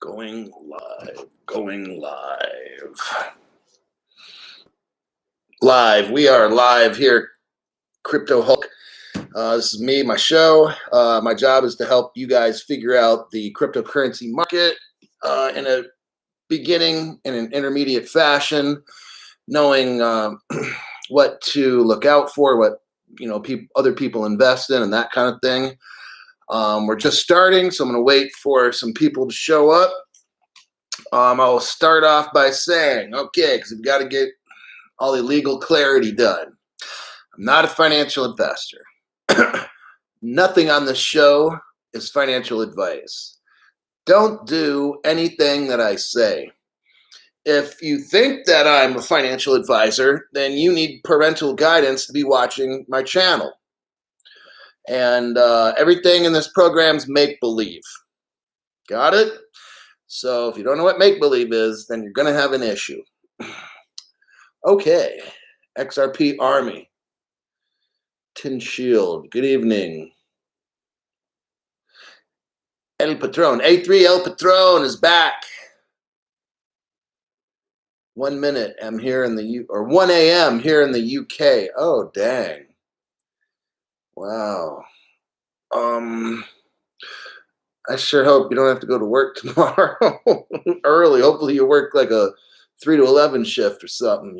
Going live. We are live here, Crypto Hulk. This is me, my show. My job is to help you guys figure out the cryptocurrency market in a beginning and an intermediate fashion, knowing what to look out for, what other people invest in, and that kind of thing. We're just starting, so I'm going to wait for some people to show up. I'll start off by saying, okay, because we've got to get all the legal clarity done. I'm not a financial investor. Nothing on this show is financial advice. Don't do anything that I say. If you think that I'm a financial advisor, then you need parental guidance to be watching my channel. And everything in this program's make-believe. Got it? So if you don't know what make-believe is, then you're going to have an issue. Okay. XRP Army. Tin Shield. Good evening. El Patron. A3 El Patron is back. 1 minute. I'm here in the 1 a.m. here in the UK. Oh, dang. Wow. I sure hope you don't have to go to work tomorrow early. Hopefully you work like a 3 to 11 shift or something,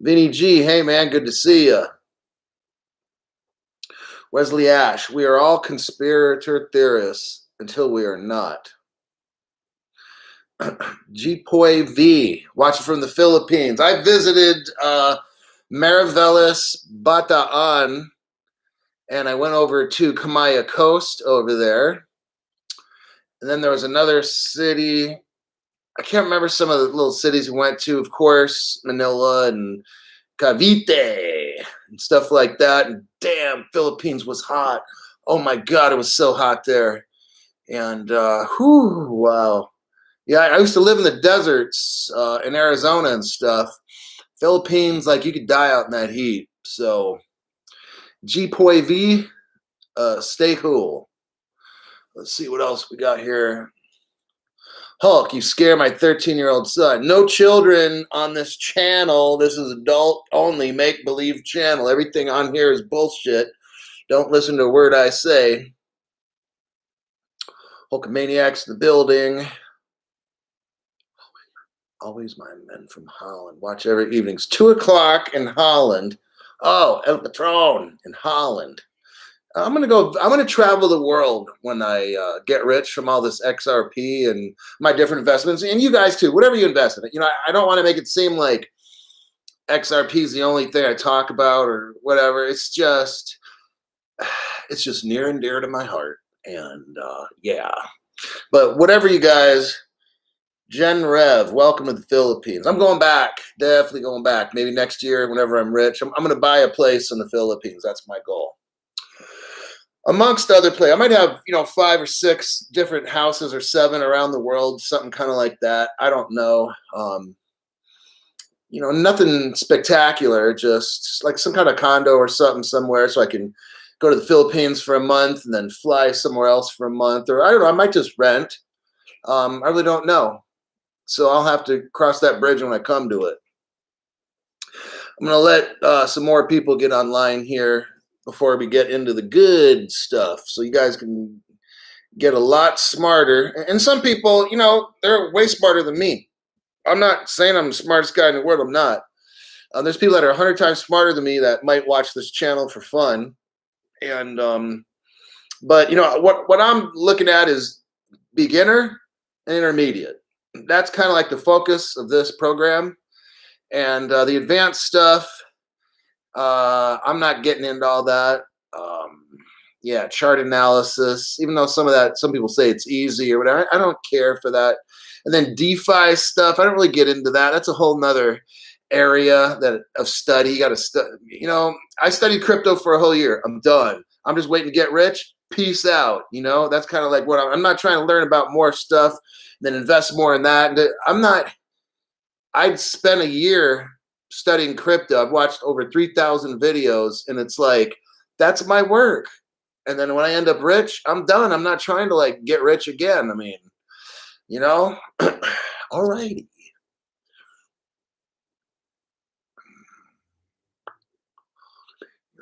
Vinny G, hey man, good to see you. Wesley Ash, we are all conspirator theorists until we are not. G-Poi V, watching from the Philippines. I visited Mariveles, Bataan, and I went over to Kamaya Coast over there. And then there was another city. I can't remember some of the little cities we went to. Of course, Manila and Cavite and stuff like that. And damn, Philippines was hot. Oh my God, it was so hot there. And wow. Yeah, I used to live in the deserts in Arizona and stuff. Philippines, like you could die out in that heat. So G-Poi V, stay cool. Let's see what else we got here. Hulk, you scare my 13-year-old son. No children on this channel. This is adult-only make-believe channel. Everything on here is bullshit. Don't listen to a word I say. Hulkamaniacs in the building. Always my men from Holland. Watch every evening. It's 2 o'clock in Holland. Oh, El Patron in Holland. I'm gonna travel the world when I get rich from all this XRP and my different investments, and you guys too, whatever you invest in. I don't want to make it seem like XRP is the only thing I talk about or whatever. It's just near and dear to my heart, and yeah. But whatever you guys, Jen Rev, welcome to the Philippines. I'm going back, definitely going back. Maybe next year, whenever I'm rich, I'm gonna buy a place in the Philippines. That's my goal. Amongst other places, I might have 5 or 6 different houses or 7 around the world, something kind of like that. I don't know. Nothing spectacular, just like some kind of condo or something somewhere, so I can go to the Philippines for a month and then fly somewhere else for a month, or I don't know. I might just rent. I really don't know, so I'll have to cross that bridge when I come to it. I'm gonna let some more people get online here before we get into the good stuff, so you guys can get a lot smarter. And some people, they're way smarter than me. I'm not saying I'm the smartest guy in the world. I'm not. There's people that are 100 times smarter than me that might watch this channel for fun. And but what I'm looking at is beginner and intermediate. That's kind of like the focus of this program. And the advanced stuff, I'm not getting into all that. Yeah, chart analysis, even though some people say it's easy or whatever, I don't care for that. And then DeFi stuff, I don't really get into that. That's a whole nother area of study. You got to study. I studied crypto for a whole year. I'm done. I'm just waiting to get rich. Peace out. That's kind of like what I'm not trying to learn about more stuff, then invest more in that. I'd spent a year studying crypto. I've watched over 3,000 videos, and it's like, that's my work. And then when I end up rich, I'm done. I'm not trying to get rich again. you know? All righty.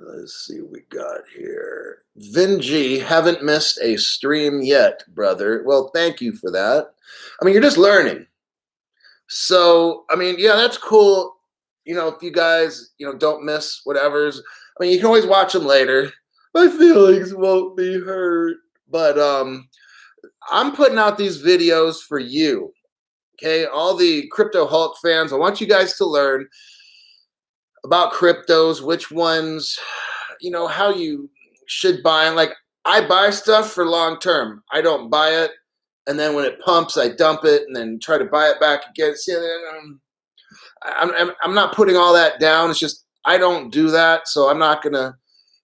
Let's see what we got here. Vinji, haven't missed a stream yet, brother. Well, thank you for that. I mean, you're just learning. So, I mean, yeah, that's cool. You know, if you guys, don't miss whatever's, I mean, you can always watch them later. My feelings won't be hurt. But I'm putting out these videos for you. Okay, all the Crypto Hulk fans, I want you guys to learn about cryptos, which ones, how you should buy. And like, I buy stuff for long term. I don't buy it, and then when it pumps, I dump it, and then try to buy it back again. See, I'm not putting all that down. It's just I don't do that, so I'm not gonna.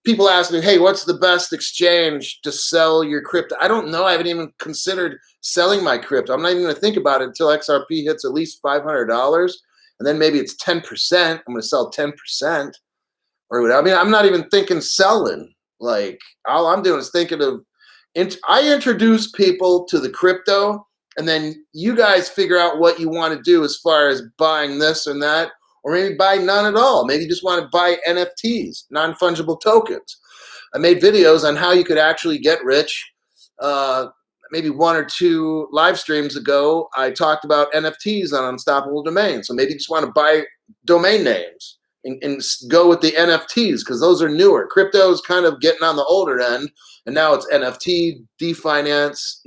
People ask me, "Hey, what's the best exchange to sell your crypto?" I don't know. I haven't even considered selling my crypto. I'm not even gonna think about it until XRP hits at least $500, and then maybe it's 10%. I'm gonna sell 10%, or whatever. I mean, I'm not even thinking selling. Like, all I'm doing is thinking of. I introduce people to the crypto, and then you guys figure out what you want to do as far as buying this and that, or maybe buy none at all. Maybe you just want to buy NFTs, non-fungible tokens. I made videos on how you could actually get rich. Maybe one or two live streams ago, I talked about NFTs on Unstoppable Domain. So maybe you just want to buy domain names and go with the NFTs because those are newer. Crypto is kind of getting on the older end, and now it's NFT, definance,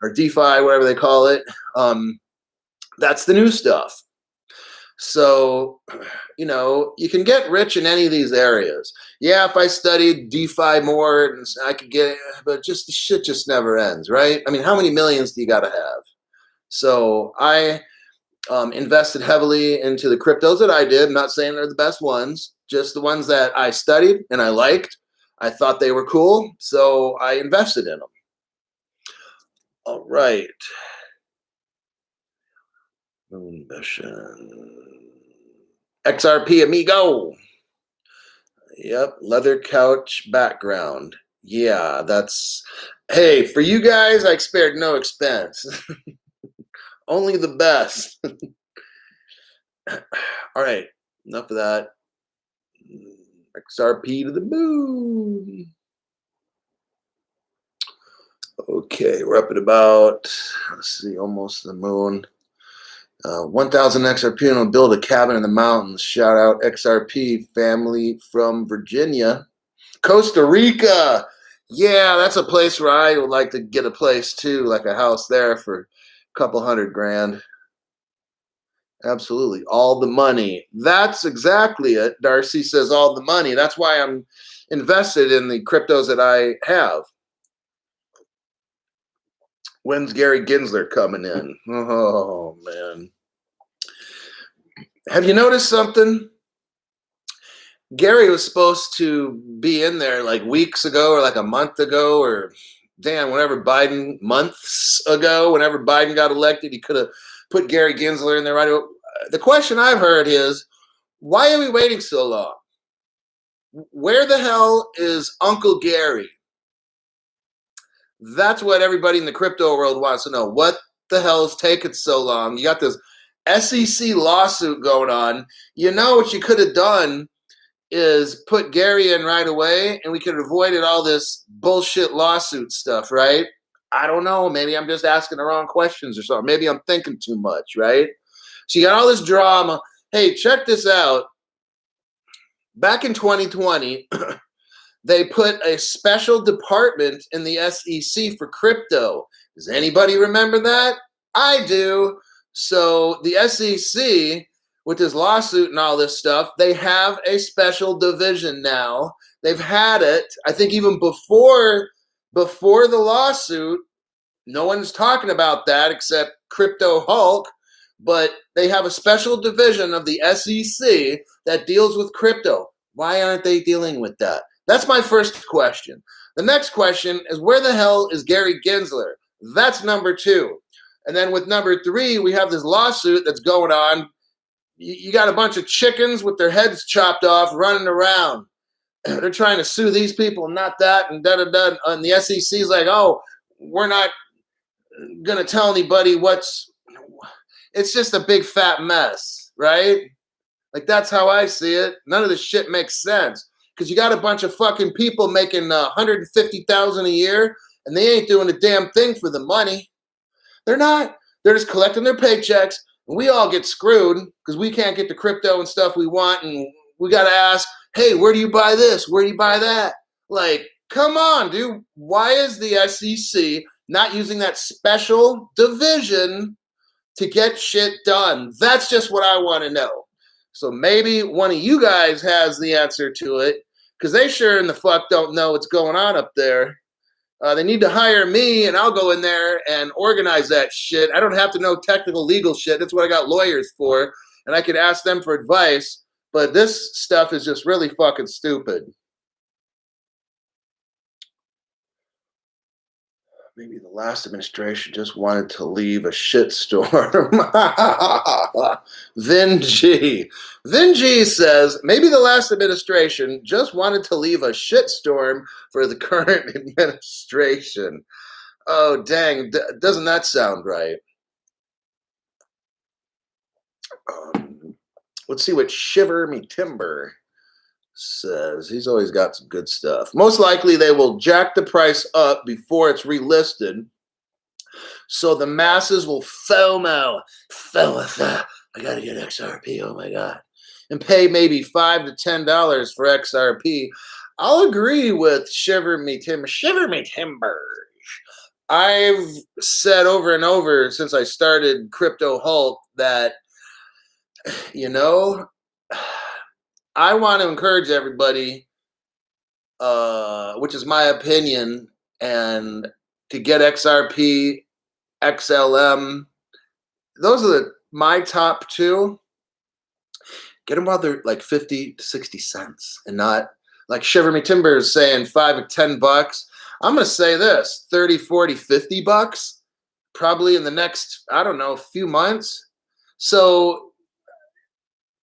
or DeFi, whatever they call it. That's the new stuff. So, you can get rich in any of these areas. Yeah, if I studied DeFi more, I could get, but just the shit just never ends, right? I mean, how many millions do you got to have? So I invested heavily into the cryptos that I did. I'm not saying they're the best ones, just the ones that I studied and I liked. I thought they were cool, so I invested in them. All right. Moon mission. XRP amigo. Yep, leather couch background. Yeah, that's. Hey, for you guys, I spared no expense. Only the best. All right, enough of that. XRP to the moon. Okay, we're up at about, let's see, almost the moon. 1,000 XRP and will build a cabin in the mountains. Shout out XRP family from Virginia. Costa Rica. Yeah, that's a place where I would like to get a place too, like a house there for a couple $100,000. Absolutely. All the money. That's exactly it. Darcy says all the money. That's why I'm invested in the cryptos that I have. When's Gary Gensler coming in? Oh, man. Have you noticed something? Gary was supposed to be in there like weeks ago or like a month ago or months ago, whenever Biden got elected, he could have put Gary Gensler in there right away. The question I've heard is, why are we waiting so long? Where the hell is Uncle Gary? That's what everybody in the crypto world wants to know. What the hell is taking so long? You got this SEC lawsuit going on. You know what you could have done is put Gary in right away, and we could have avoided all this bullshit lawsuit stuff, right? I don't know. Maybe I'm just asking the wrong questions or something. Maybe I'm thinking too much, right? So you got all this drama. Hey, check this out. Back in 2020, they put a special department in the SEC for crypto. Does anybody remember that? I do. So the SEC, with this lawsuit and all this stuff, they have a special division now. They've had it, I think, even before the lawsuit. No one's talking about that except Crypto Hulk, but they have a special division of the SEC that deals with crypto. Why aren't they dealing with that? That's my first question. The next question is, where the hell is Gary Gensler? That's number two. And then with number three, we have this lawsuit that's going on. You got a bunch of chickens with their heads chopped off running around. They're trying to sue these people, not that, and da-da-da. And the SEC is like, oh, we're not gonna tell anybody what's. It's just a big fat mess, right? Like that's how I see it. None of this shit makes sense because you got a bunch of fucking people making 150,000 a year, and they ain't doing a damn thing for the money. They're not. They're just collecting their paychecks, and we all get screwed because we can't get the crypto and stuff we want, and we got to ask, hey, where do you buy this? Where do you buy that? Like, come on, dude. Why is the SEC not using that special division to get shit done? That's just what I want to know. So maybe one of you guys has the answer to it because they sure in the fuck don't know what's going on up there. They need to hire me, and I'll go in there and organize that shit. I don't have to know technical legal shit. That's what I got lawyers for, and I could ask them for advice. But this stuff is just really fucking stupid. Maybe the last administration just wanted to leave a shitstorm. Vin G says, maybe the last administration just wanted to leave a shitstorm for the current administration. Oh, dang. Doesn't that sound right? Let's see what Shiver Me Timber says. He's always got some good stuff. Most likely they will jack the price up before it's relisted, so the masses will FOMO. I gotta get XRP, oh my god. And pay maybe $5 to $10 for XRP. I'll agree with Shiver Me Timber. Shiver Me Timber. I've said over and over since I started Crypto Hulk that, you know, I want to encourage everybody, which is my opinion, and to get XRP, XLM. Those are my top two. Get them while they're like 50 to 60 cents and not like Shiver Me Timber is saying $5 or $10. I'm going to say this, 30, 40, 50 bucks, probably in the next, I don't know, few months. So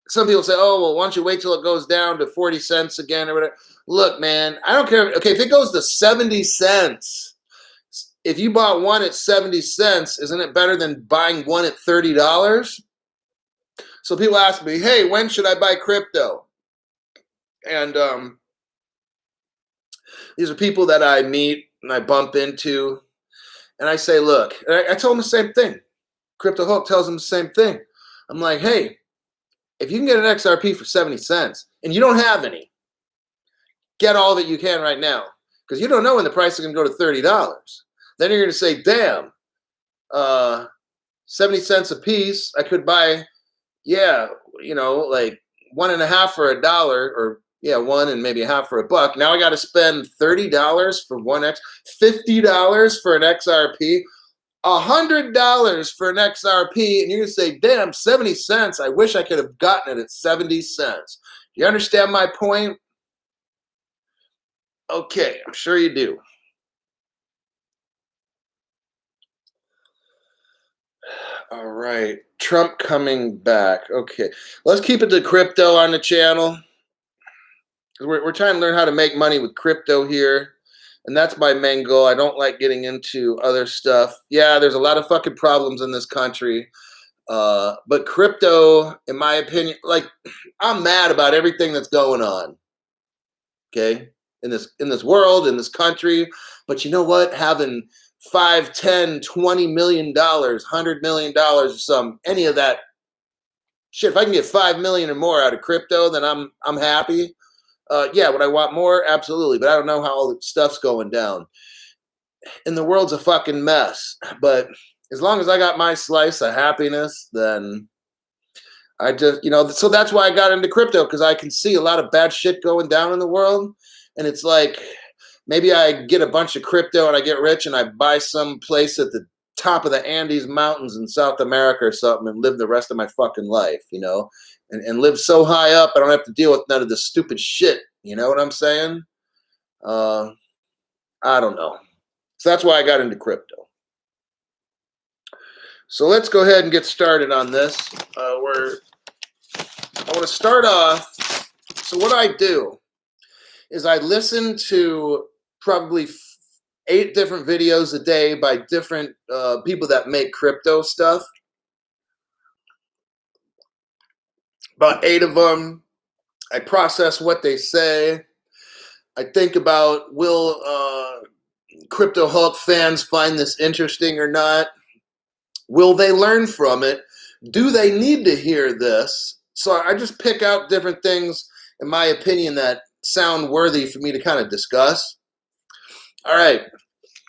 some people say, oh, well, why don't you wait till it goes down to 40 cents again or whatever. Look, man, I don't care. Okay, if it goes to 70 cents, if you bought one at 70 cents, isn't it better than buying one at $30? So people ask me, hey, when should I buy crypto? And these are people that I meet and I bump into. And I say, look, I told them the same thing. Crypto Hulk tells them the same thing. I'm like, hey, if you can get an XRP for 70 cents and you don't have any, get all that you can right now because you don't know when the price is going to go to $30. Then you're going to say, damn, 70 cents a piece, I could buy, yeah, you know, like 1.5 for $1 or yeah, one and maybe a half for $1. Now I got to spend $30 for $50 for an XRP. $100 for an XRP, and you're going to say, damn, 70 cents. I wish I could have gotten it at 70 cents. Do you understand my point? Okay, I'm sure you do. All right, Trump coming back. Okay, let's keep it to crypto on the channel. We're trying to learn how to make money with crypto here. And that's my main goal. I don't like getting into other stuff. Yeah, there's a lot of fucking problems in this country. But crypto, in my opinion, like I'm mad about everything that's going on. Okay? In this world, in this country. But you know what? Having 5, 10, 20 million dollars, $100 million or any of that shit, if I can get 5 million or more out of crypto, then I'm happy. Yeah, would I want more? Absolutely. But I don't know how all the stuff's going down. And the world's a fucking mess. But as long as I got my slice of happiness, then I just, so that's why I got into crypto, because I can see a lot of bad shit going down in the world. And it's like, maybe I get a bunch of crypto and I get rich and I buy some place at the top of the Andes Mountains in South America or something and live the rest of my fucking life, and live so high up I don't have to deal with none of this stupid shit. You know what I'm saying? I don't know. So that's why I got into crypto. So let's go ahead and get started on this. I want to start off. So what I do is I listen to probably 8 different videos a day by different people that make crypto stuff. About 8 of them. I process what they say. I think about, will Crypto Hulk fans find this interesting or not? Will they learn from it? Do they need to hear this? So I just pick out different things, in my opinion, that sound worthy for me to kind of discuss. All right.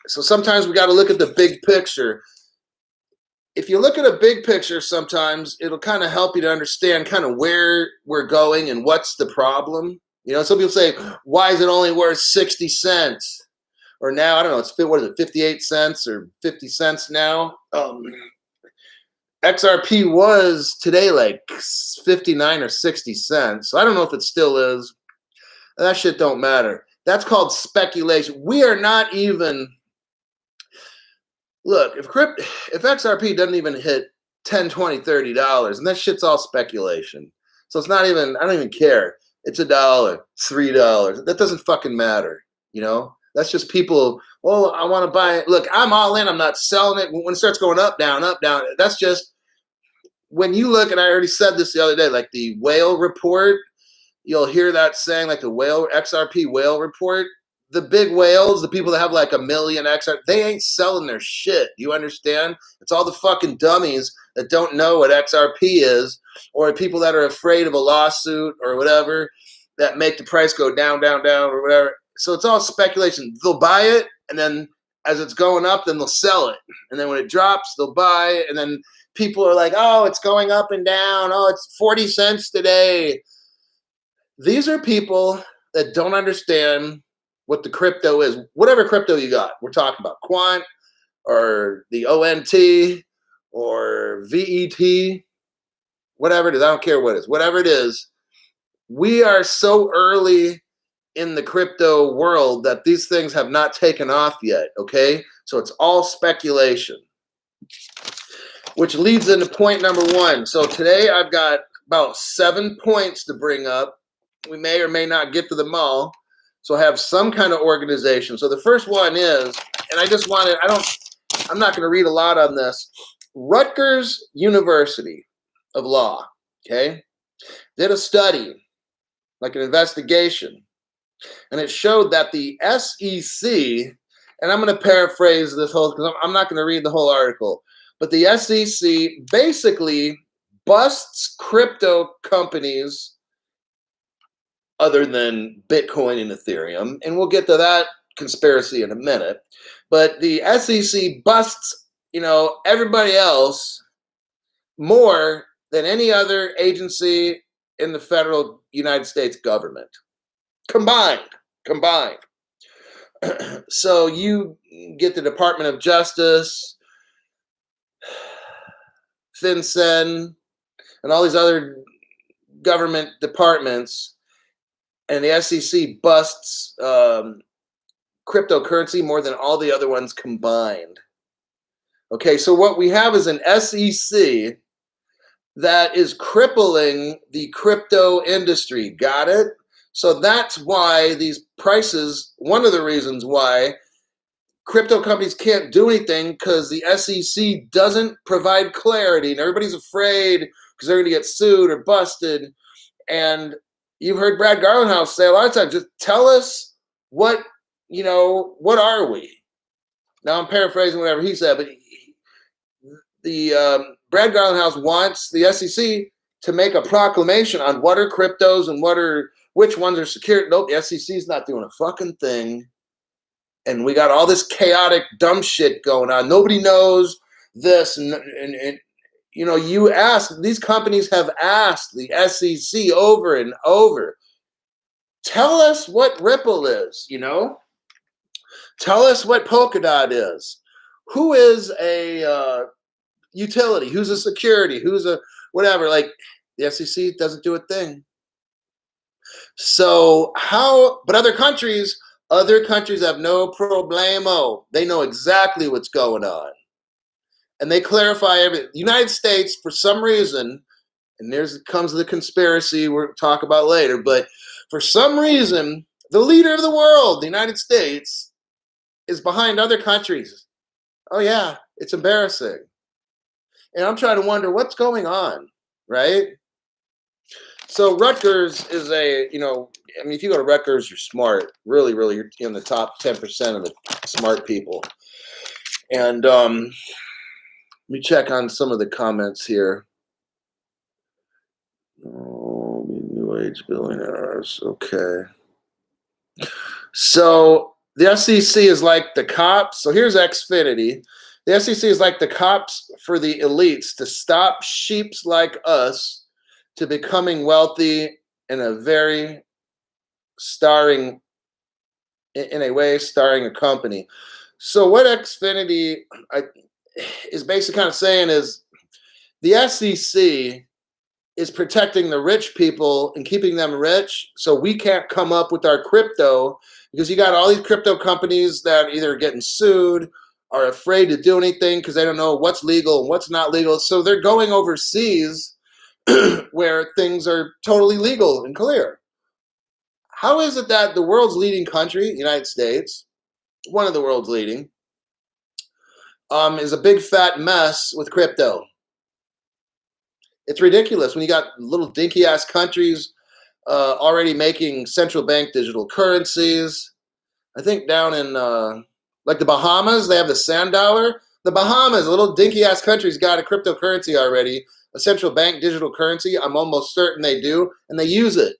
So sometimes we got to look at the big picture. If you look at a big picture, sometimes it'll kind of help you to understand kind of where we're going and what's the problem. You know, some people say, why is it only worth 60 cents? Or now, I don't know, what is it, 58 cents or 50 cents now? XRP was today like 59 or 60 cents. So I don't know if it still is. That shit don't matter. That's called speculation. We are not even, look, if XRP doesn't even hit $10, $20, $30, and that shit's all speculation. So it's not even, I don't even care. It's $1, $3. That doesn't fucking matter, you know? That's just people, well, I want to buy it. Look, I'm all in. I'm not selling it. When it starts going up, down, that's just, when you look, and I already said this the other day, like the whale report, you'll hear that saying, like the whale, XRP whale report. The big whales, the people that have like 1 million XRP, they ain't selling their shit. You understand? It's all the fucking dummies that don't know what XRP is, or people that are afraid of a lawsuit or whatever that make the price go down, or whatever. So it's all speculation. They'll buy it, and then as it's going up, then they'll sell it. And then when it drops, they'll buy it. And then people are like, oh, it's going up and down. Oh, it's 40 cents today. These are people that don't understand what the crypto is. Whatever crypto you got. We're talking about Quant or the ONT or VET, whatever it is. I don't care what it is. Whatever it is, we are so early in the crypto world that these things have not taken off yet, okay? So it's all speculation, which leads into point number 1. So today I've got about 7 points to bring up. We may or may not get to them all. So I have some kind of organization. So the first one is, and I'm not going to read a lot on this. Rutgers University of Law, okay, did a study, like an investigation, and it showed that the SEC, and I'm going to paraphrase this whole, because I'm not going to read the whole article, but the SEC basically busts crypto companies other than Bitcoin and Ethereum, and we'll get to that conspiracy in a minute. But the SEC busts, everybody else more than any other agency in the federal United States government. Combined. So you get the Department of Justice, FinCEN, and all these other government departments, and the SEC busts cryptocurrency more than all the other ones combined. Okay, so what we have is an SEC that is crippling the crypto industry. Got it? So that's why these prices, one of the reasons why crypto companies can't do anything, because the SEC doesn't provide clarity, and everybody's afraid because they're going to get sued or busted. And you've heard Brad Garlinghouse say a lot of times, just tell us what are we? Now I'm paraphrasing whatever he said, but the Brad Garlinghouse wants the SEC to make a proclamation on what are cryptos and which ones are secure. Nope, the SEC is not doing a fucking thing. And we got all this chaotic, dumb shit going on. Nobody knows this. And you ask, these companies have asked the SEC over and over, tell us what Ripple is, Tell us what Polkadot is. Who is a utility? Who's a security? Who's a whatever? Like, the SEC doesn't do a thing. So but other countries have no problemo. They know exactly what's going on. And they clarify everything. The United States, for some reason, and comes the conspiracy we'll talk about later, but for some reason, the leader of the world, the United States, is behind other countries. Oh yeah, it's embarrassing. And I'm trying to wonder what's going on, right? So Rutgers is I mean, if you go to Rutgers, you're smart. Really, really, you're in the top 10% of the smart people. And let me check on some of the comments here. Oh, new age billionaires. Okay. So the SEC is like the cops. So here's Xfinity. The SEC is like the cops for the elites to stop sheeps like us to becoming wealthy in a very starring in a way starring a company. So what Xfinity is basically kind of saying is the SEC is protecting the rich people and keeping them rich, so we can't come up with our crypto because you got all these crypto companies that either are getting sued, are afraid to do anything because they don't know what's legal and what's not legal. So they're going overseas where things are totally legal and clear. How is it that the world's leading country, the United States, one of the world's leading, is a big fat mess with crypto? It's ridiculous when you got little dinky ass countries already making central bank digital currencies. I think down in like the Bahamas, they have the sand dollar. The Bahamas, a little dinky ass country's got a cryptocurrency already, a central bank digital currency. I'm almost certain they do, and they use it.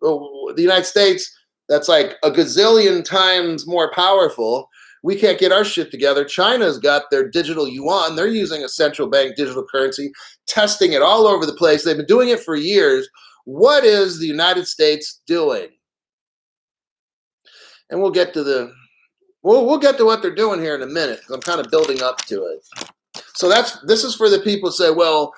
The United States, that's like a gazillion times more powerful. We can't get our shit together. China's got their digital yuan. They're using a central bank digital currency, testing it all over the place. They've been doing it for years. What is the United States doing? And we'll get to what they're doing here in a minute. I'm kind of building up to it. So this is for the people who say, well,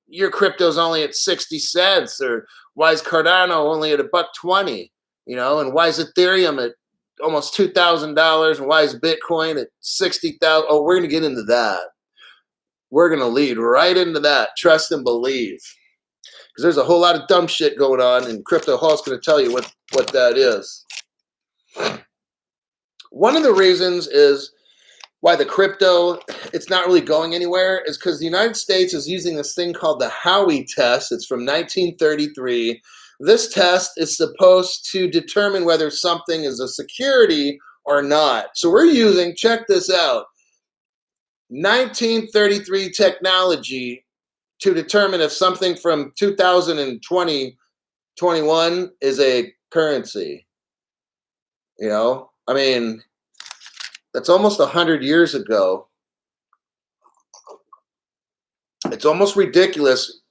your crypto's only at 60 cents, or why is Cardano only at $1.20? And why is Ethereum at almost $2,000, and why is Bitcoin at 60,000? Oh, we're going to get into that. We're going to lead right into that. Trust and believe. Because there's a whole lot of dumb shit going on, and Crypto Hall's going to tell you what that is. One of the reasons is why the crypto, it's not really going anywhere, is because the United States is using this thing called the Howey test. It's from 1933. This test is supposed to determine whether something is a security or not. So we're using, check this out, 1933 technology to determine if something from 2020, 21 is a currency. I mean, that's almost 100 years ago. It's almost ridiculous.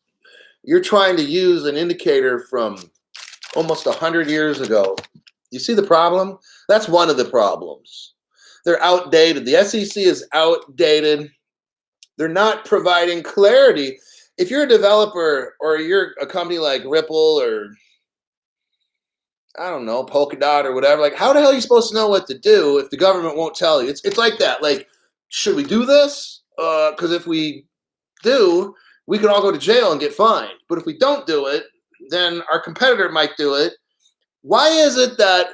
You're trying to use an indicator from almost 100 years ago. You see the problem? That's one of the problems. They're outdated. The SEC is outdated. They're not providing clarity. If you're a developer or you're a company like Ripple or I don't know, Polkadot or whatever, like how the hell are you supposed to know what to do if the government won't tell you? It's like that. Like, should we do this? Because if we do, we could all go to jail and get fined. But if we don't do it, then our competitor might do it. Why is it that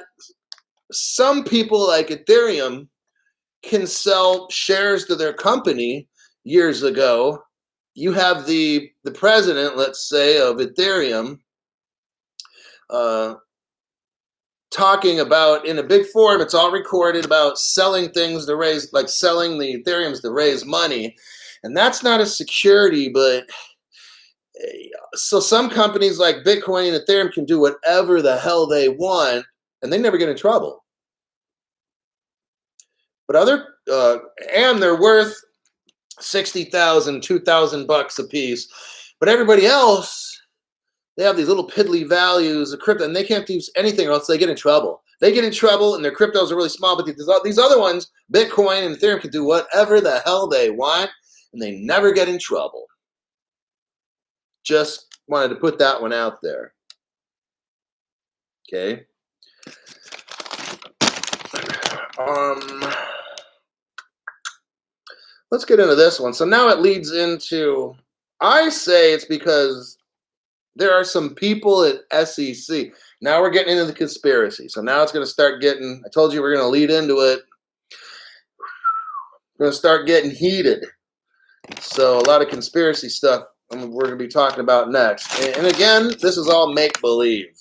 some people like Ethereum can sell shares to their company years ago? You have the president, let's say, of Ethereum talking about in a big forum, it's all recorded, about selling things to raise, like selling the Ethereums to raise money. And that's not a security, but so some companies like Bitcoin and Ethereum can do whatever the hell they want, and they never get in trouble. But and they're worth $60,000, $2,000 a piece. But everybody else, they have these little piddly values of crypto, and they can't use anything or else they get in trouble. They get in trouble, and their cryptos are really small, but these other ones, Bitcoin and Ethereum, can do whatever the hell they want, and they never get in trouble. Just wanted to put that one out there. Okay. Let's get into this one. So now it leads into, I say it's because there are some people at SEC. Now we're getting into the conspiracy. So now it's going to start getting, I told you we're going to lead into it. We're going to start getting heated. So a lot of conspiracy stuff we're going to be talking about next. And again, this is all make-believe.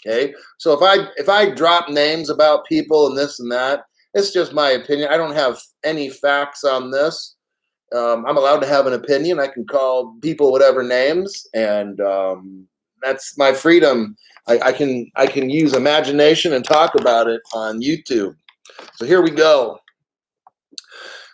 Okay? So if I drop names about people and this and that, it's just my opinion. I don't have any facts on this. I'm allowed to have an opinion. I can call people whatever names, and that's my freedom. I can use imagination and talk about it on YouTube. So here we go.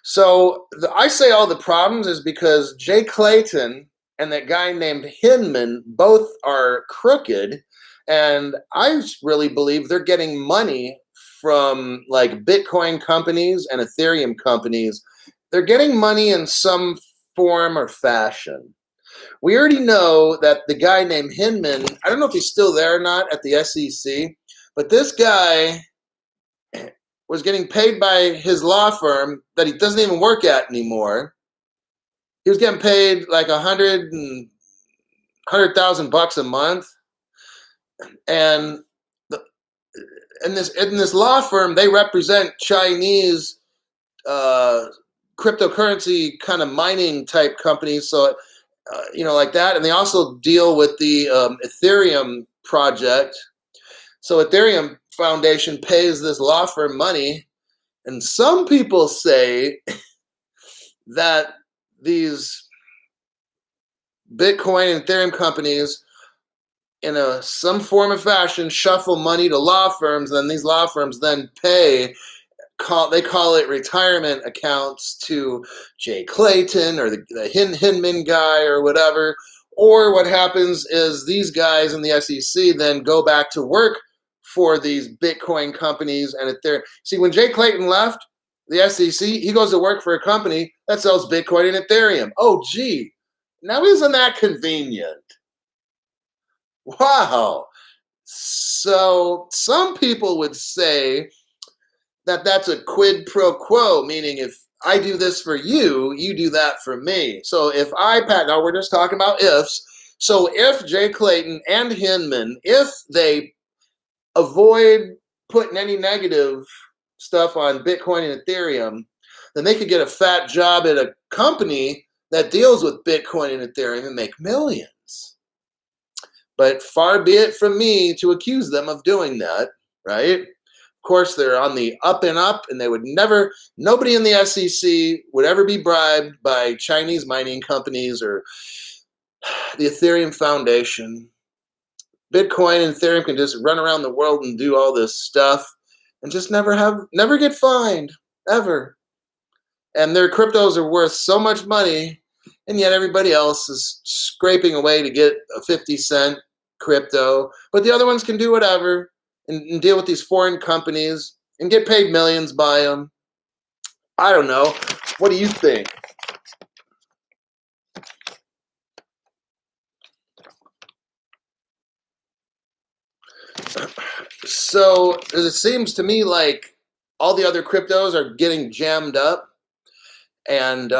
So I say all the problems is because Jay Clayton and that guy named Hinman both are crooked, and I really believe they're getting money from like Bitcoin companies and Ethereum companies. They're getting money in some form or fashion. We already know that the guy named Hinman, I don't know if he's still there or not at the SEC, but this guy was getting paid by his law firm that he doesn't even work at anymore. He was getting paid like $100,000 a month, and in this law firm, they represent Chinese cryptocurrency kind of mining type companies, so like that, and they also deal with the Ethereum project. So Ethereum Foundation pays this law firm money, and some people say that these Bitcoin and Ethereum companies, in some form or fashion, shuffle money to law firms, and then these law firms then pay. They call it retirement accounts to Jay Clayton or the Hinman guy or whatever. Or what happens is these guys in the SEC then go back to work for these Bitcoin companies. And see, when Jay Clayton left the SEC, he goes to work for a company that sells Bitcoin and Ethereum. Oh, gee. Now isn't that convenient? Wow. So some people would say that that's a quid pro quo, meaning if I do this for you, you do that for me. So if now we're just talking about ifs. So if Jay Clayton and Hinman, if they avoid putting any negative stuff on Bitcoin and Ethereum, then they could get a fat job at a company that deals with Bitcoin and Ethereum and make millions. But far be it from me to accuse them of doing that, right? Of course, they're on the up and up, and nobody in the SEC would ever be bribed by Chinese mining companies or the Ethereum Foundation. Bitcoin and Ethereum can just run around the world and do all this stuff and just never get fined, ever. And their cryptos are worth so much money, and yet everybody else is scraping away to get a 50-cent crypto. But the other ones can do whatever and deal with these foreign companies and get paid millions by them. I don't know. What do you think? So it seems to me like all the other cryptos are getting jammed up, and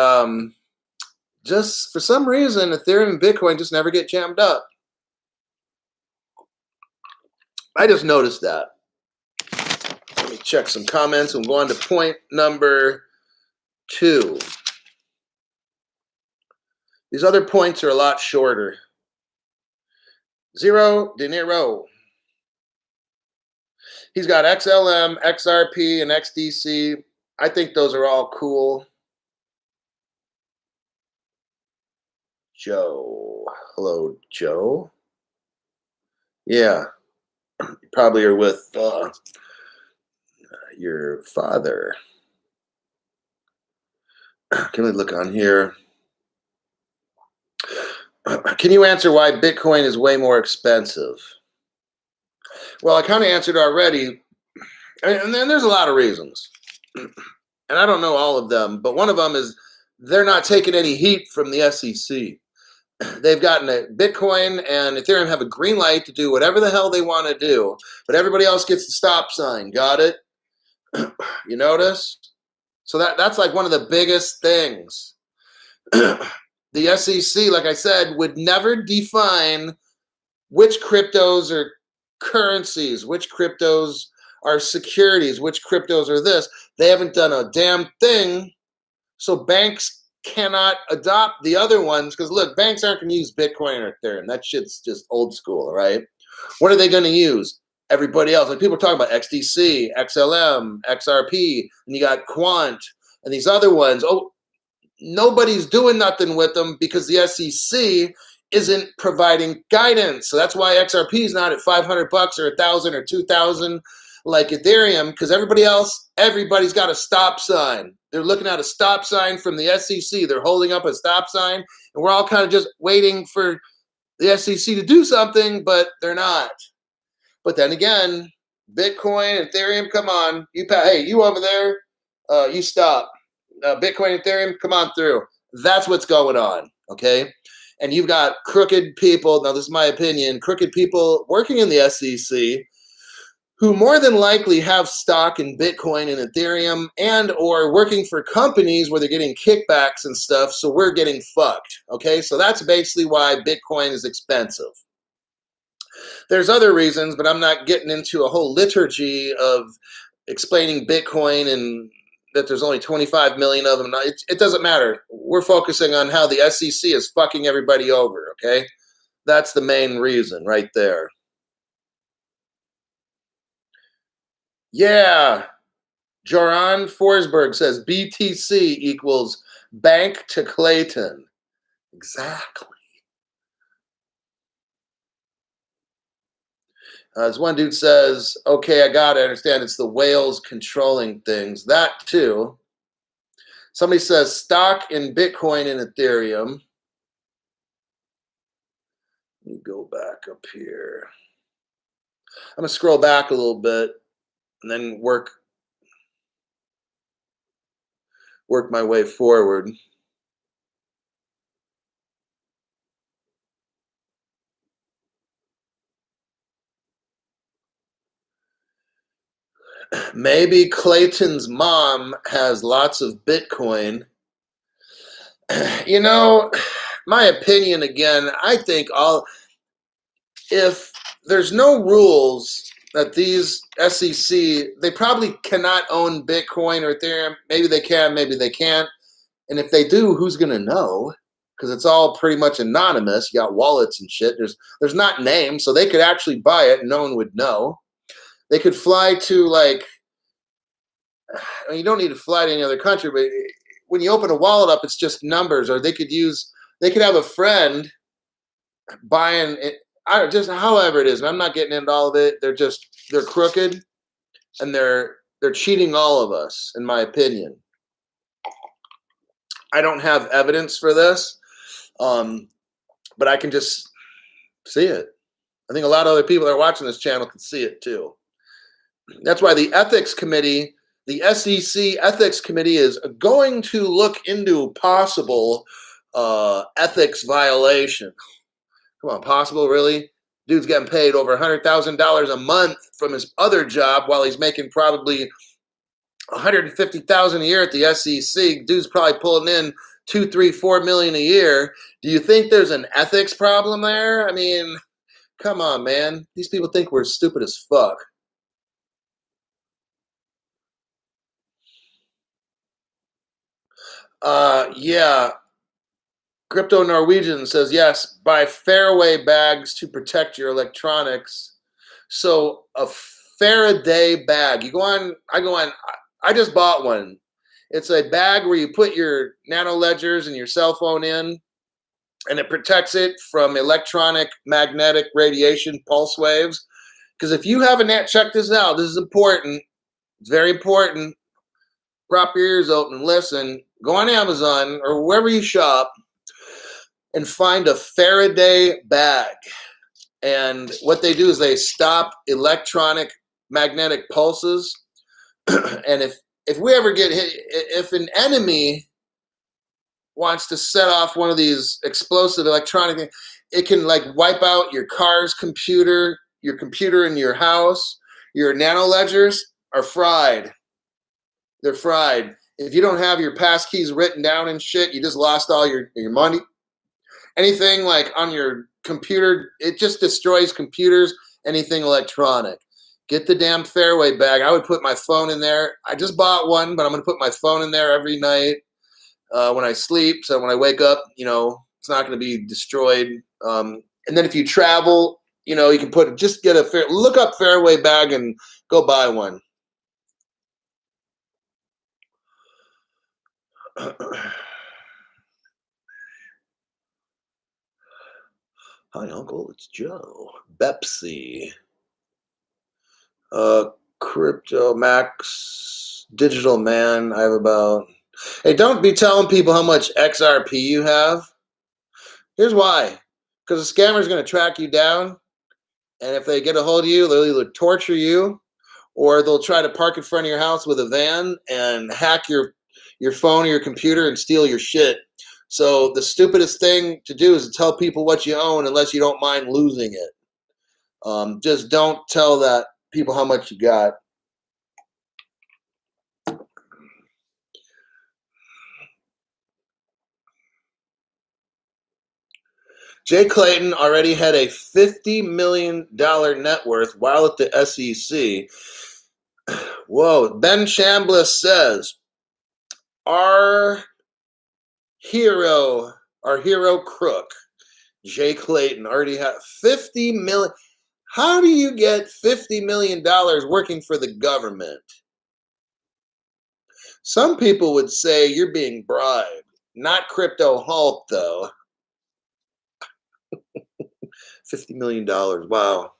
just for some reason, Ethereum and Bitcoin just never get jammed up. I just noticed that. Let me check some comments and go on to point number 2. These other points are a lot shorter. Zero De Niro. He's got XLM, XRP, and XDC. I think those are all cool. Joe. Hello, Joe. Yeah. You probably are with your father. Can we look on here? Can you answer why Bitcoin is way more expensive? Well, I kind of answered already. And then there's a lot of reasons. And I don't know all of them, but one of them is they're not taking any heat from the SEC. They've gotten Bitcoin and Ethereum have a green light to do whatever the hell they want to do, but everybody else gets the stop sign. Got it? You notice? So that's like one of the biggest things. The SEC, like I said, would never define which cryptos are currencies, which cryptos are securities, which cryptos are this. They haven't done a damn thing. So banks cannot adopt the other ones because look, banks aren't going to use Bitcoin or Ethereum. That shit's just old school, right? What are they going to use? Everybody else. Like people are talking about XDC, XLM, XRP, and you got Quant and these other ones. Oh, nobody's doing nothing with them because the SEC isn't providing guidance. So that's why XRP is not at $500 or 1,000 or 2,000 like Ethereum, because everybody's got a stop sign. They're looking at a stop sign from the SEC. They're holding up a stop sign, and we're all kind of just waiting for the SEC to do something, but they're not. But then again, Bitcoin, Ethereum, come on. Hey, you over there, you stop. Bitcoin, Ethereum, come on through. That's what's going on, okay? And you've got crooked people, now this is my opinion, crooked people working in the SEC who more than likely have stock in Bitcoin and Ethereum and or working for companies where they're getting kickbacks and stuff, so we're getting fucked, okay? So that's basically why Bitcoin is expensive. There's other reasons, but I'm not getting into a whole liturgy of explaining Bitcoin and that there's only 25 million of them. It doesn't matter. We're focusing on how the SEC is fucking everybody over, okay? That's the main reason right there. Yeah. Joran Forsberg says BTC equals bank to Clayton. Exactly. As one dude says, okay, I got to understand it's the whales controlling things. That too. Somebody says stock in Bitcoin and Ethereum. Let me go back up here. I'm going to scroll back a little bit and then work my way forward. Maybe Clayton's mom has lots of Bitcoin. You know, my opinion again, I think if there's no rules that these SEC, they probably cannot own Bitcoin or Ethereum. Maybe they can, maybe they can't. And if they do, who's going to know? Because it's all pretty much anonymous. You got wallets and shit. There's not names, so they could actually buy it and no one would know. They could fly to like, I mean, you don't need to fly to any other country, but when you open a wallet up, it's just numbers. Or they could have a friend buying it. Just however it is. And I'm not getting into all of it. They're crooked and they're cheating all of us, in my opinion. I don't have evidence for this, but I can just see it. I think a lot of other people that are watching this channel can see it too. That's why the ethics committee, the SEC ethics committee, is going to look into possible ethics violation. Come on, possible, really? Dude's getting paid over $100,000 a month from his other job while he's making probably $150,000 a year at the SEC. Dude's probably pulling in $2, $3, $4 million a year. Do you think there's an ethics problem there? I mean, come on, man. These people think we're stupid as fuck. Yeah. Crypto Norwegian says, yes, buy Fairway bags to protect your electronics. So a Faraday bag. I just bought one. It's a bag where you put your nano ledgers and your cell phone in, and it protects it from electronic magnetic radiation pulse waves. Because if you haven't checked this out, this is important. It's very important. Prop your ears open and listen. Go on Amazon or wherever you shop and find a Faraday bag. And what they do is they stop electronic magnetic pulses. And if we ever get hit, if an enemy wants to set off one of these explosive electronic things, it can like wipe out your car's computer, your computer in your house. Your nano ledgers are fried. They're fried. If you don't have your pass keys written down and shit, you just lost all your money. anything like on your computer, it just destroys computers, anything electronic. Get the damn fairway bag. I would put my phone in there. I just bought one, but I'm going to put my phone in there every night when I sleep. So when I wake up, it's not going to be destroyed. And then if you travel, you can look up fairway bag and go buy one. Hi, Uncle. It's Joe. Bepsi. Crypto Max. Digital Man. I have about... Hey, don't be telling people how much XRP you have. Here's why. Because the scammer's going to track you down. And if they get a hold of you, they'll either torture you or they'll try to park in front of your house with a van and hack your phone or your computer and steal your shit. So the stupidest thing to do is to tell people what you own unless you don't mind losing it. Just don't tell that people how much you got. Jay Clayton already had a $50 million net worth while at the SEC. Whoa. Ben Chambliss says, our hero crook, Jay Clayton, already had $50 million. How do you get $50 million working for the government? Some people would say you're being bribed. Not Crypto Hulk, though. $50 million. Wow.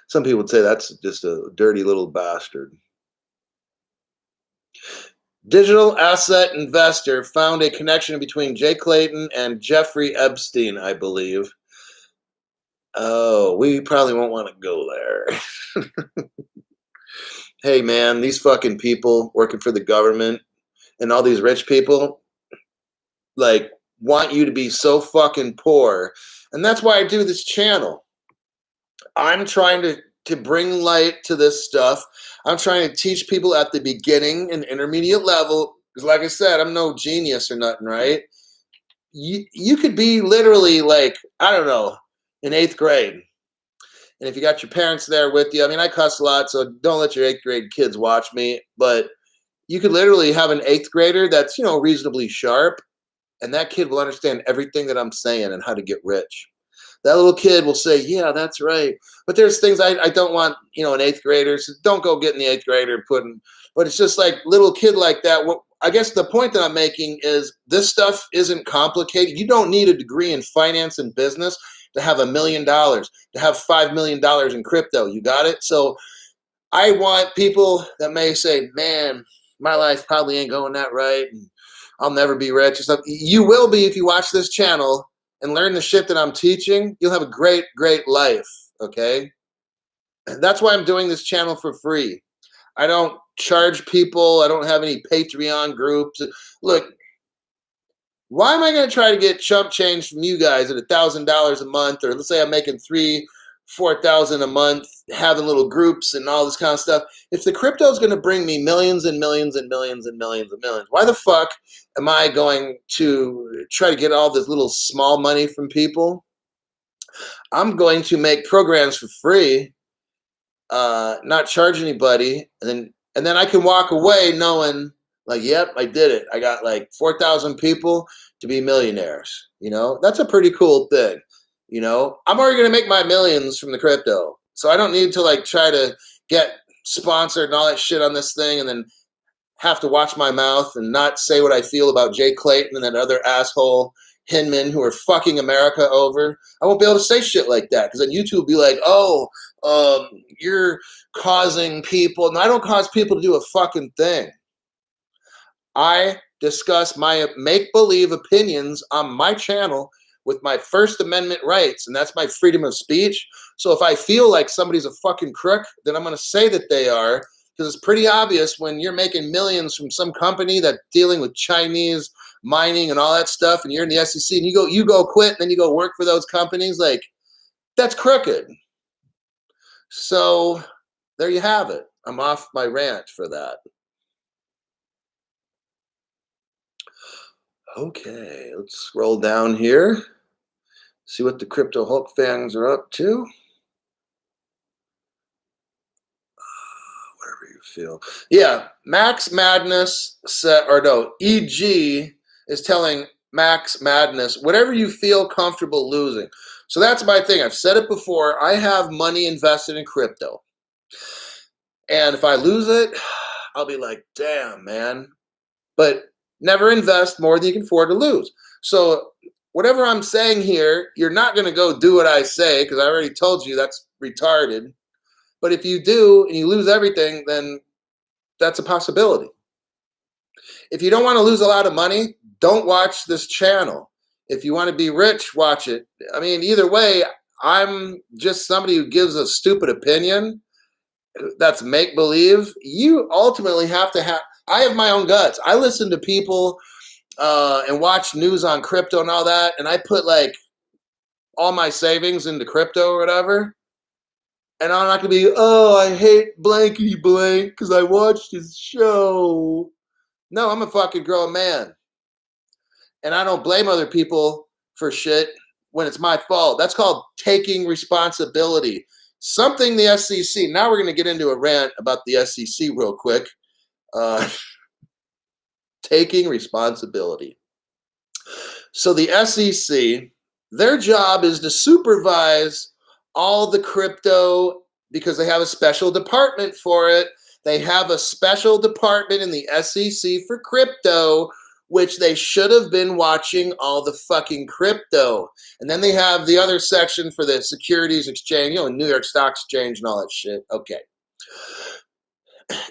Some people would say that's just a dirty little bastard. Digital asset investor found a connection between Jay Clayton and Jeffrey Epstein, I believe. Oh, we probably won't want to go there. Hey, man, these fucking people working for the government and all these rich people, like, want you to be so fucking poor. And that's why I do this channel. I'm trying to bring light to this stuff. I'm trying to teach people at the beginning and intermediate level. Because like I said, I'm no genius or nothing, right? You could be literally like, I don't know, in 8th grade. And if you got your parents there with you, I mean, I cuss a lot, so don't let your 8th grade kids watch me. But you could literally have an 8th grader that's, reasonably sharp. And that kid will understand everything that I'm saying and how to get rich. That little kid will say, yeah, that's right. But there's things I don't want, an 8th grader. So don't go getting the 8th grader but it's just like little kid like that. I guess the point that I'm making is this stuff isn't complicated. You don't need a degree in finance and business to have $1 million, to have $5 million in crypto. You got it? So I want people that may say, man, my life probably ain't going that right. And I'll never be rich or something. You will be if you watch this channel and learn the shit that I'm teaching. You'll have a great, great life, okay? And that's why I'm doing this channel for free. I don't charge people. I don't have any Patreon groups. Look, why am I going to try to get chump change from you guys at $1,000 a month, or let's say I'm making $4,000 a month, having little groups and all this kind of stuff? If the crypto is going to bring me millions and millions and millions and millions and millions, why the fuck am I going to try to get all this little small money from people? I'm going to make programs for free, not charge anybody, and then I can walk away knowing, like, yep, I did it. I got like 4,000 people to be millionaires. That's a pretty cool thing. I'm already going to make my millions from the crypto, so I don't need to like try to get sponsored and all that shit on this thing and then have to watch my mouth and not say what I feel about Jay Clayton and that other asshole Hinman who are fucking America over. I won't be able to say shit like that because then YouTube will be like, oh, you're causing people. No, I don't cause people to do a fucking thing. I discuss my make-believe opinions on my channel with my First Amendment rights, and that's my freedom of speech. So if I feel like somebody's a fucking crook, then I'm going to say that they are, because it's pretty obvious when you're making millions from some company that's dealing with Chinese mining and all that stuff, and you're in the SEC, and you go quit, and then you go work for those companies, like, that's crooked. So there you have it. I'm off my rant for that. Okay, let's scroll down here. See what the crypto Hulk fans are up to. Whatever you feel. Yeah, Max Madness said, or no, EG is telling Max Madness, whatever you feel comfortable losing. So that's my thing. I've said it before. I have money invested in crypto. And if I lose it, I'll be like, damn, man. But never invest more than you can afford to lose. So whatever I'm saying here, you're not going to go do what I say because I already told you that's retarded. But if you do and you lose everything, then that's a possibility. If you don't want to lose a lot of money, don't watch this channel. If you want to be rich, watch it. I mean, either way, I'm just somebody who gives a stupid opinion that's make believe. You ultimately have to have. I have my own guts. I listen to people and watch news on crypto and all that, and I put like all my savings into crypto or whatever. And I'm not gonna be, oh, I hate blankety blank because I watched his show. No, I'm a fucking grown man, and I don't blame other people for shit when it's my fault. That's called taking responsibility. Something the SEC. Now we're gonna get into a rant about the SEC real quick. Taking responsibility. So the SEC, their job is to supervise all the crypto because they have a special department for it. They have a special department in the SEC for crypto, which they should have been watching all the fucking crypto. And then they have the other section for the Securities Exchange, New York Stock Exchange and all that shit. Okay.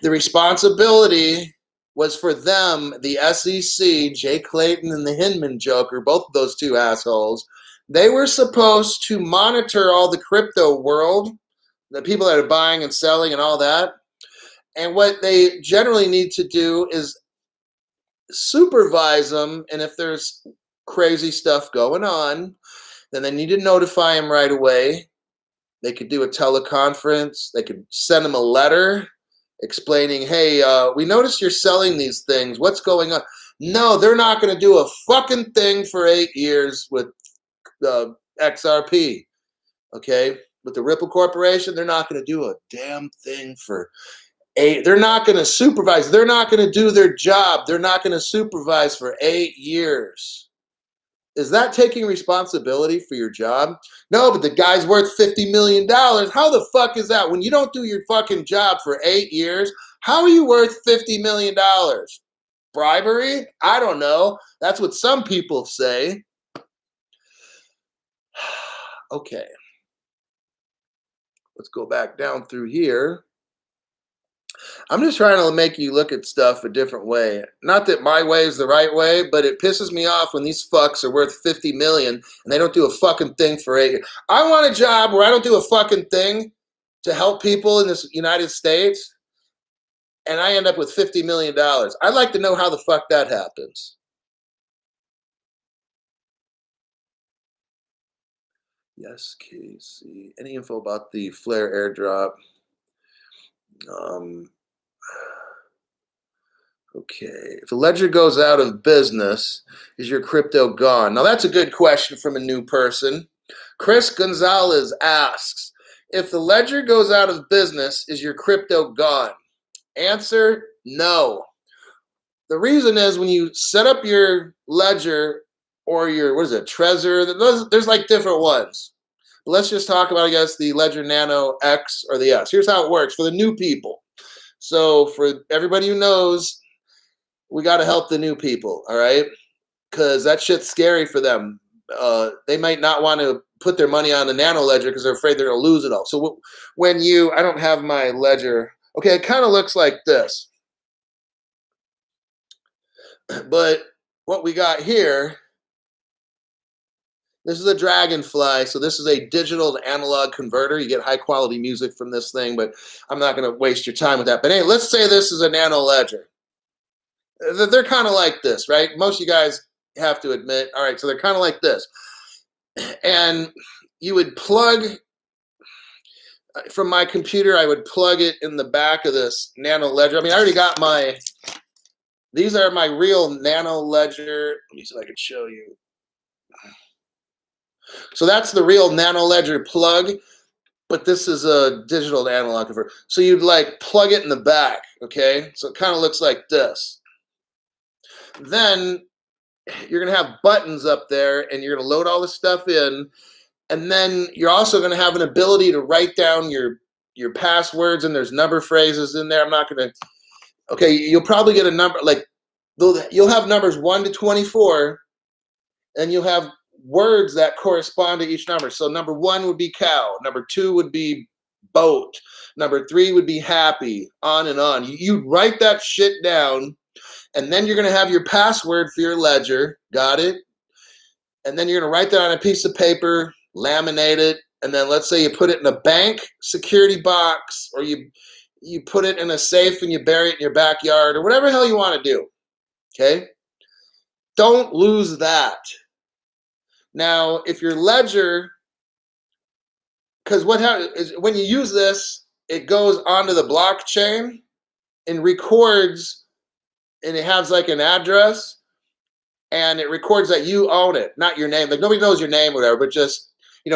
The responsibility was for them, the SEC, Jay Clayton and the Hinman Joker, both of those two assholes. They were supposed to monitor all the crypto world, the people that are buying and selling and all that. And what they generally need to do is supervise them. And if there's crazy stuff going on, then they need to notify them right away. They could do a teleconference. They could send them a letter explaining, hey, we noticed you're selling these things. What's going on? No, they're not going to do a fucking thing for 8 years with the XRP, okay? With the Ripple Corporation, they're not going to do a damn thing for 8. They're not going to supervise. They're not going to do their job. They're not going to supervise for 8 years. Is that taking responsibility for your job? No, but the guy's worth $50 million. How the fuck is that? When you don't do your fucking job for 8 years, how are you worth $50 million? Bribery? I don't know. That's what some people say. Okay. Let's go back down through here. I'm just trying to make you look at stuff a different way. Not that my way is the right way, but it pisses me off when these fucks are worth 50 million and they don't do a fucking thing for 8 years. I want a job where I don't do a fucking thing to help people in this United States and I end up with $50 million. I'd like to know how the fuck that happens. Yes, Casey. Any info about the Flare airdrop? Okay, if a ledger goes out of business, is your crypto gone? Now that's a good question from a new person. Chris Gonzalez asks, if the ledger goes out of business, is your crypto gone? Answer, no. The reason is when you set up your ledger or your, Trezor, there's like different ones. But let's just talk about, I guess, the Ledger Nano X or the S. Here's how it works for the new people. So for everybody who knows, we got to help the new people, all right? Because that shit's scary for them. They might not want to put their money on the Nano Ledger because they're afraid they're going to lose it all. So when I don't have my ledger. Okay, it kind of looks like this. But what we got here, this is a Dragonfly. So this is a digital to analog converter. You get high quality music from this thing, but I'm not going to waste your time with that. But anyway, let's say this is a Nano Ledger. They're kind of like this, right? Most of you guys have to admit, all right, so they're kind of like this. And you would plug, from my computer, I would plug it in the back of this Nano Ledger. I mean, I already got these are my real Nano Ledger. Let me see if I can show you. So that's the real nano ledger plug, but this is a digital to analog converter. So you'd like plug it in the back, okay? So it kind of looks like this. Then you're gonna have buttons up there and you're gonna load all the stuff in. And then you're also gonna have an ability to write down your passwords, and there's number phrases in there. I'm not gonna, okay, you'll probably get a number, like you'll have numbers 1 to 24, and you'll have words that correspond to each number. So number 1 would be cow, number 2 would be boat, number 3 would be happy, on and on. You write that shit down, and then you're gonna have your password for your ledger. Got it? And then you're gonna write that on a piece of paper, laminate it, and then let's say you put it in a bank security box, or you put it in a safe and you bury it in your backyard, or whatever the hell you want to do. Okay? Don't lose that. Now, if your ledger, because what happens is when you use this, it goes onto the blockchain and records, and it has like an address, and it records that you own it, not your name. Like nobody knows your name or whatever, but just,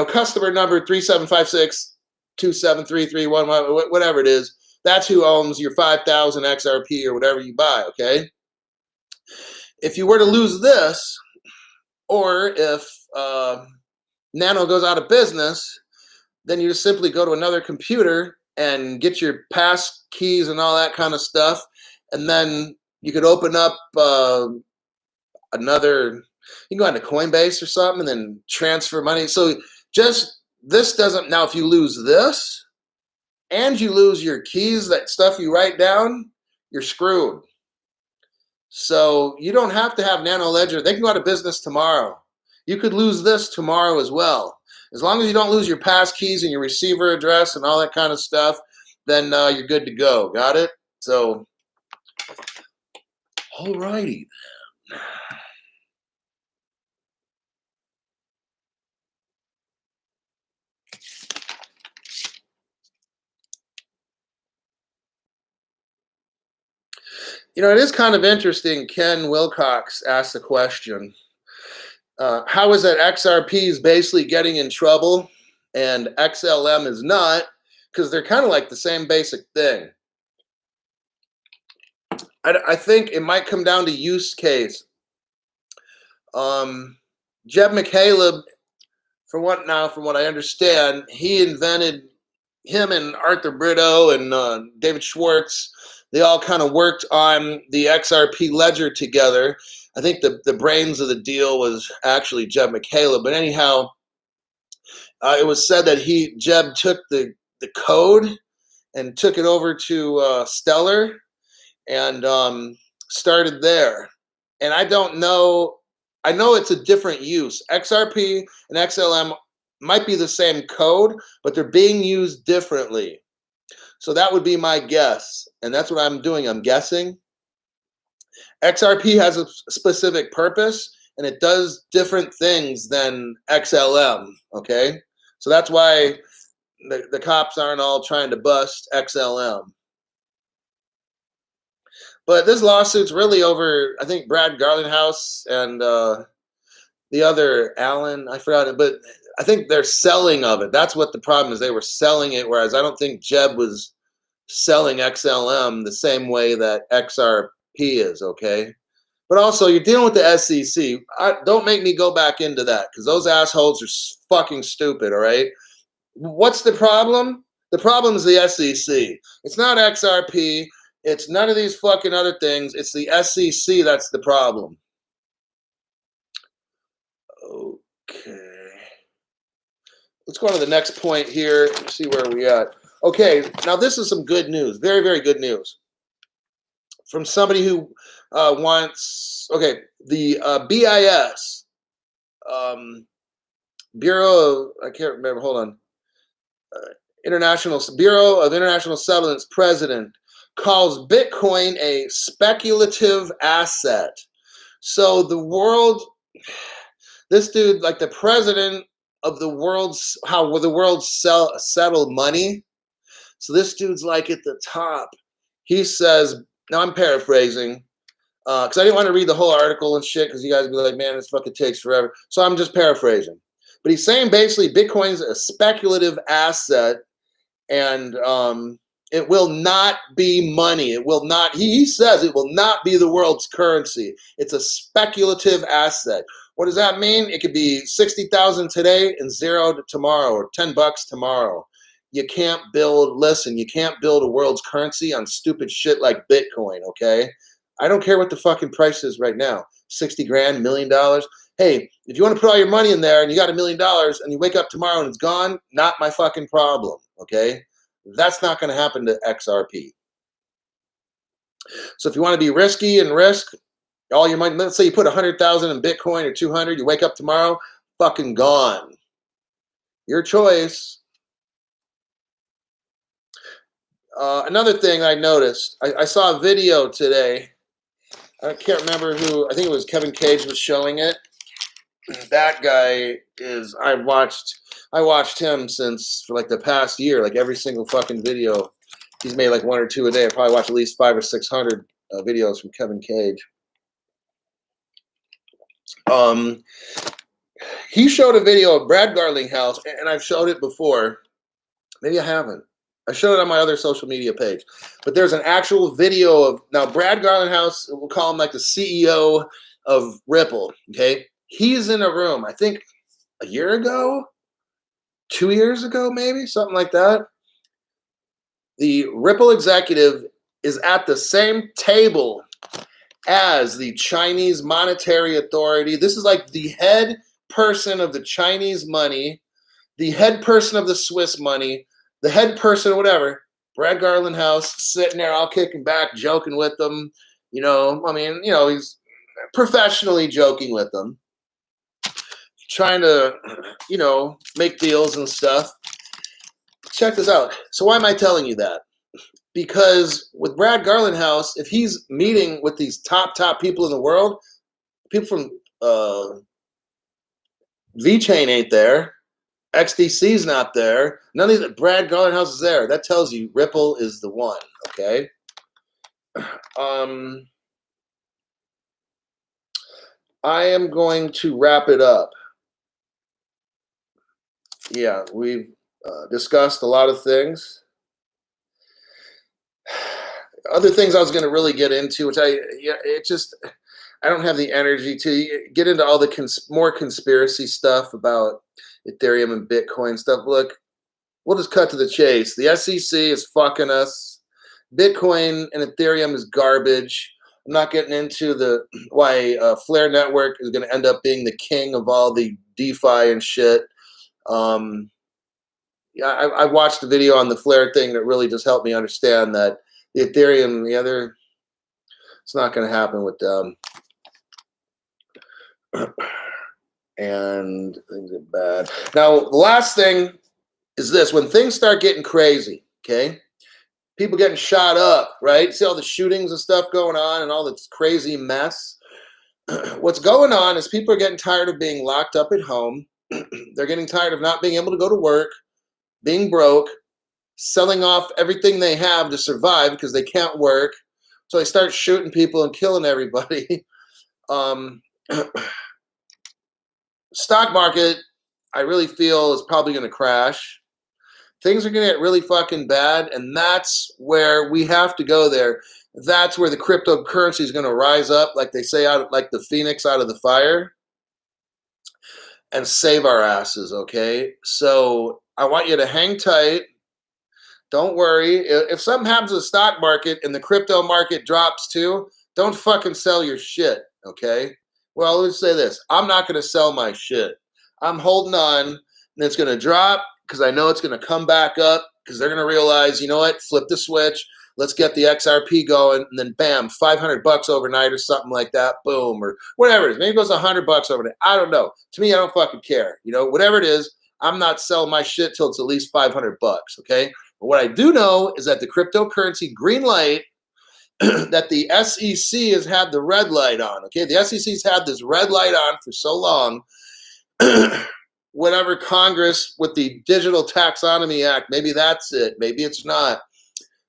customer number 3756273311, whatever it is, that's who owns your 5,000 XRP or whatever you buy, okay? If you were to lose this, or if Nano goes out of business, then you just simply go to another computer and get your pass keys and all that kind of stuff, and then you could open up you can go into Coinbase or something and then transfer money. So just, this doesn't, now if you lose this and you lose your keys, that stuff you write down, you're screwed. So you don't have to have Nano Ledger. They can go out of business tomorrow. You could lose this tomorrow as well. As long as you don't lose your pass keys and your receiver address and all that kind of stuff, then you're good to go. Got it? So, alrighty. It is kind of interesting. Ken Wilcox asked the question, how is that XRP is basically getting in trouble and XLM is not? Because they're kind of like the same basic thing. I think it might come down to use case. Jeb McCaleb, from what I understand, he invented, him and Arthur Brito and David Schwartz, they all kind of worked on the XRP ledger together. I think the brains of the deal was actually Jeb McCaleb. But anyhow, it was said that Jeb took the code and took it over to Stellar and started there. And I don't know. I know it's a different use. XRP and XLM might be the same code, but they're being used differently. So that would be my guess. And that's what I'm doing. I'm guessing. XRP has a specific purpose, and it does different things than XLM, okay? So that's why the cops aren't all trying to bust XLM. But this lawsuit's really over, I think, Brad Garlinghouse and the other Alan, I forgot it, but I think they're selling of it. That's what the problem is. They were selling it, whereas I don't think Jeb was selling XLM the same way that XRP is, okay? But also, you're dealing with the SEC. Don't make me go back into that, because those assholes are fucking stupid, all right? What's the problem? The problem is the SEC. It's not XRP. It's none of these fucking other things. It's the SEC that's the problem. Okay. Let's go on to the next point here and see where we're at. Okay, now this is some good news. Very, very good news. From somebody who wants, okay, the BIS, Bureau, I can't remember, hold on. Bureau of International Settlements president calls Bitcoin a speculative asset. So the world, this dude, like the president of the world's, how the world settle money. So this dude's like at the top. He says, now I'm paraphrasing, because I didn't want to read the whole article and shit, because you guys would be like, man, this fucking takes forever. So I'm just paraphrasing. But he's saying basically Bitcoin's a speculative asset, and it will not be money. It will not, he says it will not be the world's currency. It's a speculative asset. What does that mean? It could be 60,000 today and zero tomorrow, or $10 tomorrow. You can't build, listen, you can't build a world's currency on stupid shit like Bitcoin, okay? I don't care what the fucking price is right now. 60 grand, $1 million. Hey, if you want to put all your money in there and you got $1 million and you wake up tomorrow and it's gone, not my fucking problem, okay? That's not going to happen to XRP. So if you want to be risky and risk all your money, let's say you put 100,000 in Bitcoin or 200, you wake up tomorrow, fucking gone. Your choice. Another thing I noticed, I saw a video today. I can't remember who, I think it was Kevin Cage was showing it. That guy is, I watched him since for like the past year, like every single fucking video. He's made like 1 or 2 a day. I probably watch at least 500 or 600 videos from Kevin Cage. He showed a video of Brad Garlinghouse, and I've showed it before. Maybe I haven't. I showed it on my other social media page. But there's an actual video of, now Brad Garlinghouse, we'll call him like the CEO of Ripple, okay? He's in a room, I think a year ago, 2 years ago, maybe, something like that. The Ripple executive is at the same table as the Chinese Monetary Authority. This is like the head person of the Chinese money, the head person of the Swiss money, the head person, whatever. Brad Garlinghouse sitting there all kicking back, joking with them. You know, I mean, you know, he's professionally joking with them, trying to, you know, make deals and stuff. Check this out. So why am I telling you that? Because with Brad Garlinghouse, if he's meeting with these top people in the world, people from VeChain ain't there, XDC's not there, none of that. Brad Garlinghouse is there. That tells you Ripple is the one, okay? I am going to wrap it up. Yeah, we've discussed a lot of things. Other things I was going to really get into, which I don't have the energy to get into all the more conspiracy stuff about Ethereum and Bitcoin stuff. Look, we'll just cut to the chase. The SEC is fucking us. Bitcoin and Ethereum is garbage. I'm not getting into the why Flare Network is going to end up being the king of all the DeFi and shit. Yeah, I watched a video on the Flare thing that really just helped me understand that the Ethereum, the other, it's not going to happen with them. And things are bad. Now, the last thing is this. When things start getting crazy, okay, people getting shot up, right? See all the shootings and stuff going on and all this crazy mess. What's going on is people are getting tired of being locked up at home. They're getting tired of not being able to go to work, being broke, selling off everything they have to survive because they can't work. So they start shooting people and killing everybody. Stock market, I really feel, is probably going to crash. Things are going to get really fucking bad, and that's where we have to go there. That's where the cryptocurrency is going to rise up, like they say, out like the phoenix out of the fire, and save our asses, okay? So I want you to hang tight. Don't worry. If something happens to the stock market and the crypto market drops too, don't fucking sell your shit, okay? Well, let's say this. I'm not going to sell my shit. I'm holding on, and it's going to drop because I know it's going to come back up because they're going to realize, you know what, flip the switch. Let's get the XRP going, and then bam, $500 overnight or something like that, boom, or whatever it is. Maybe it goes $100 overnight. I don't know. To me, I don't fucking care. You know, whatever it is, I'm not selling my shit till it's at least $500, okay? But what I do know is that the cryptocurrency green light that the SEC has had the red light on, okay? The SEC's had this red light on for so long. Whatever Congress with the Digital Taxonomy Act, maybe that's it. Maybe it's not.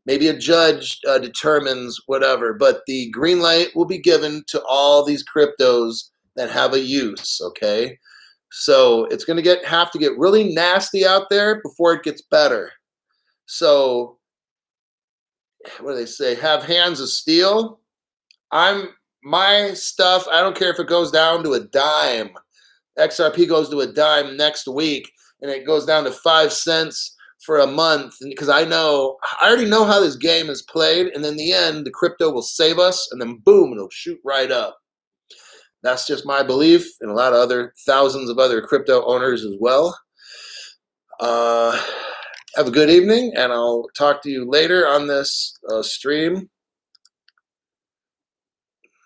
Maybe a judge determines whatever. But the green light will be given to all these cryptos that have a use, okay? So it's going to have to get really nasty out there before it gets better. So what do they say? Have hands of steel. My stuff. I don't care if it goes down to a dime. XRP goes to a dime next week, and it goes down to 5 cents for a month. Because I already know how this game is played, and in the end, the crypto will save us, and then boom, it'll shoot right up. That's just my belief, and a lot of thousands of other crypto owners as well. Have a good evening, and I'll talk to you later on this stream.